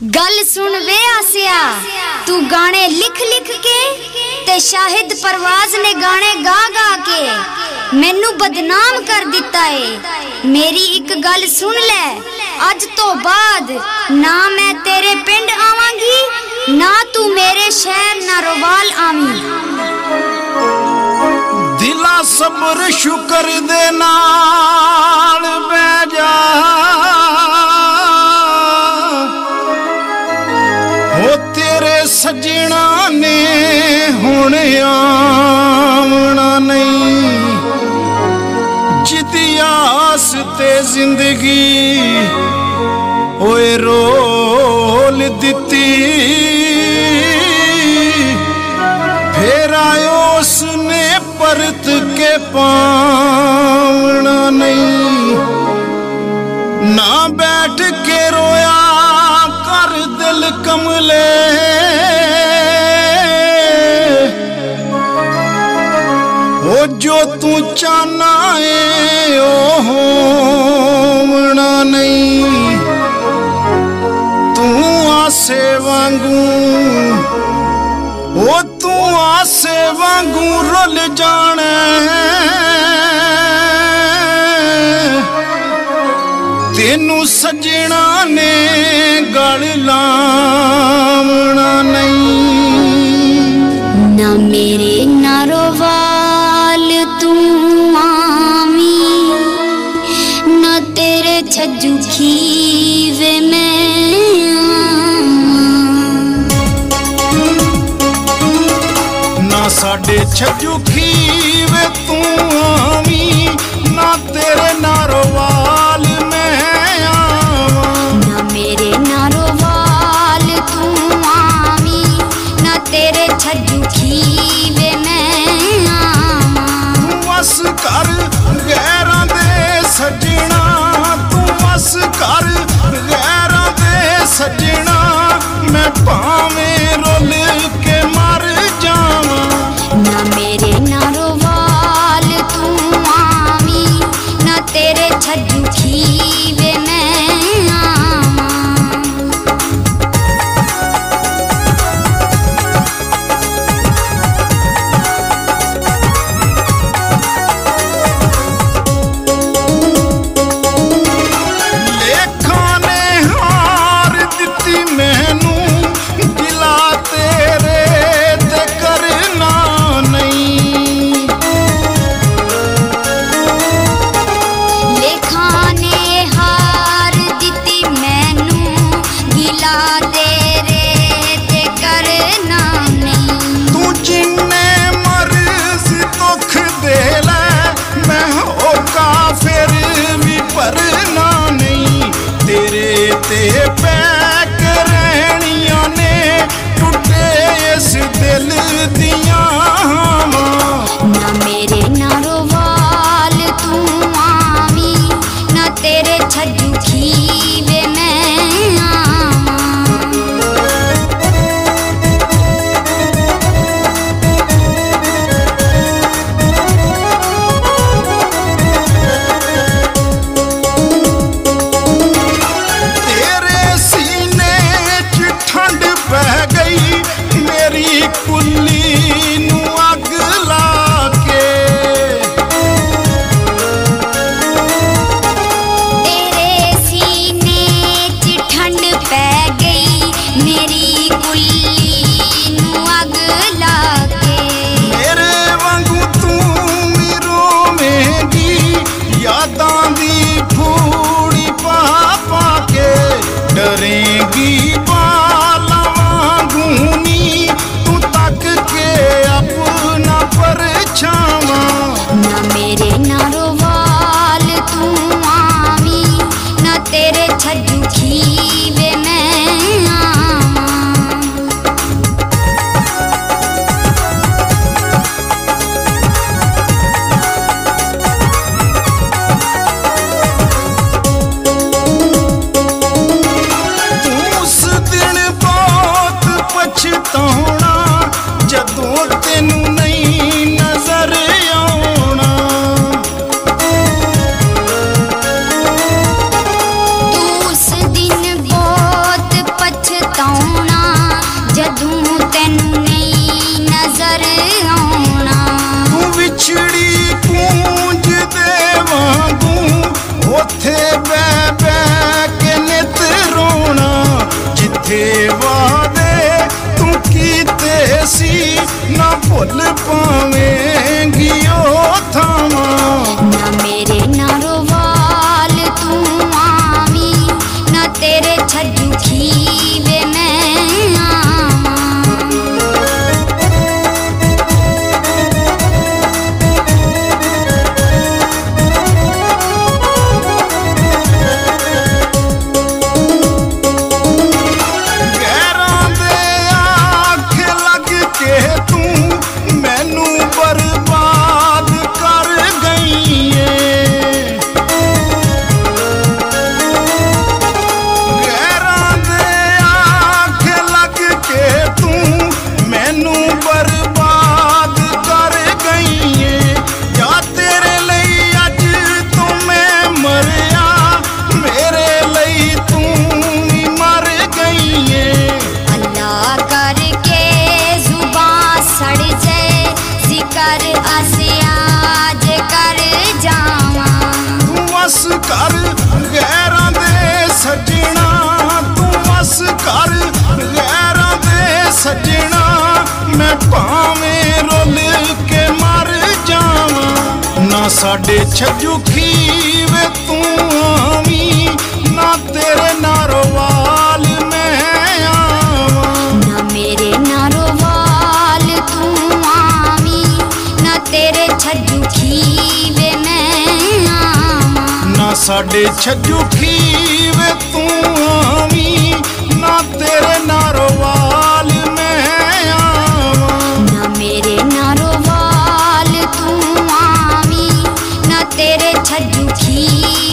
गल सुन वे आसिया, तू गाने लिख लिख के ते शाहिद परवाज ने गाने गा गा के मैनू बदनाम कर दिता है। मेरी एक गल सुन ले, अज तो बाद ना मैं तेरे पिंड आवांगी ना तू मेरे शहर नारोवाल आवी। दिला सब्र शुक्र दे नाल बैजा हो तेरे सजना ने हुण आवना नहीं। जिदी आस ते जिंदगी ओए रोल दिती, फिर आयो उसने परत के पावना नहीं। ना बैठ के रोया कर दिल कमले, ओ जो तू चाहना है ओ होना नहीं। तू आसे वांगू ओ तू आसे वांगू रुल जाने, तेनू सजना ने गल लावना नहीं। ना मेरे नारोवाल तू आवी, ना तेरे छज्जू खीवे मैं ना साडे छज्जू खीवे तू आवी, ना तेरे नारोवाल में आवा। ना मेरे नारोवाल तू आवी, ना तेरे छज्जू खीवे मैं आवा। तू बस कर गैरां दे सजना, तू बस कर गैरां दे सजना, मैं भावें रुल के मर जावां। ना मेरे नारोवाल तू आवी, ना तेरे छज्जू खीवे मैं आवा। लेखा ने हार दिती मैनू, गिला तेरे ते करना नहीं। लेखा ने हार दिती मैनू, गिला तेरे ते करना नहीं। तू जिन्ने मर्जी दुख दे ले, मैं होगा फिर भी भरना नहीं। तेरे ते पैक रहनिया ने टूटे इस दिल दियां हावां। ना मेरे नारोवाल तू आवी, ना तेरे छज्जू खीवे मैं आवा। तेरे सीने च ठंड पै गई, मेरी कुल्ली नू अग ला के। तेरे सीने च ठंड पै गई, मेरी कुल्ली नू अग लाके। मेरे वांगू तू मेरो मेंगी, यादां दी फूड़ी पा पा के। डरेंगी बाला वांगू नी, तू तक के अपना परछावां। ना मेरे नारोवाल तू आवी, ना तेरे छज्जू खीवे मैं आवा। तू उस वे मैं आवां। गैरां दे आख लग के तू मैनू बर्बाद कर गई है। गैरां दे आख लग के तू मैनू बर्बाद कर गई है। या तेरे ਲਈ अज तो मैं मरिया, मेरे ਲਈ तू भी मर गई है। अल्लाह करके जुबान सड़ जाए, जिक्र आसिया जे कर जावां। तू बस कर गैरां दे सजना, तू बस कर गैरां दे सजना। मैं भावें रुल के मर जावां, ना साडे छज्जू खीवे तू आवी, ना तेरे नारोवाल मैं आवां। ना मेरे नारोवाल तू आवी, ना तेरे छज्जू खीवे मैं आवां। ना साडे छज्जू खीवे तू आवी, ना तेरे नारोवाल मैं आवां। ना मेरे नारोवाल तू आवी, ना तेरे छज्जू खीवे